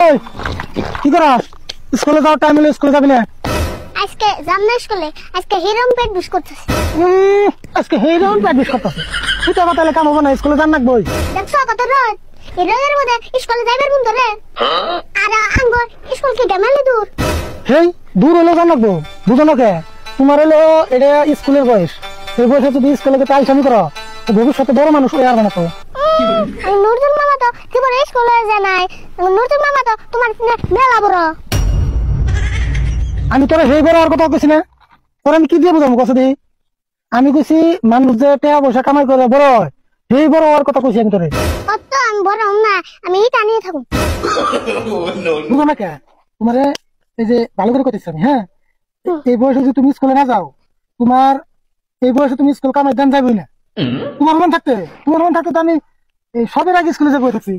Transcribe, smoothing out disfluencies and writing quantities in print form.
এই কি করাস? স্কুলে যাওয়ার টাইম হলে স্কুলে যাবি না? আজকে যাম না স্কুলে, আজকে হিরম পেট বিশ করতেছে। আজকে হেরোন প্র্যাকটিস করতেছে। তুই তো আমার তাহলে কাম হবো না, স্কুলে যান নাকবই। দেখছো কত রোদ, এই রোদের মধ্যে স্কুলে যাইবার মন ধরে। আর আঙ্গর স্কুল কি গেমালে দূর। হেই দূর হলে যান নাকবো, বুঝো না কে? তোমার হলো এটা স্কুলের বয়স, এই বয়সে যদি স্কুলে গিয়ে আলসামি করো তো ভবিষ্যতে বড় মানুষ হয়ে আসবে না তো। নুরজুল মামা তো তোমার স্কুলে যায় নাই, নুরজুল মামা তো তোমার মেলা বড়। আমি তোরা সেই বড় আর কথা কইছি না, তোরা আমি কি দিয়ে বুঝাবো কথা দিই? আমি কইছি মানুষ যে টাকা পয়সা কামাই করে বড় হয়, সেই বড় হওয়ার কথা কইছি আমি তোরে। অত আমি বড় হম না, আমি এটা নিয়ে থাকুন। বুঝো না কে? তোমারে এই যে ভালো করে কইতেছি আমি, হ্যাঁ? এই বয়সে যদি তুমি স্কুলে না যাও, তোমার এই বয়সে তুমি স্কুল কামাই দেন যাবই না। তোমার মন থাকতে তো আমি এই সবের আগে স্কুলে যাবো থাকছি।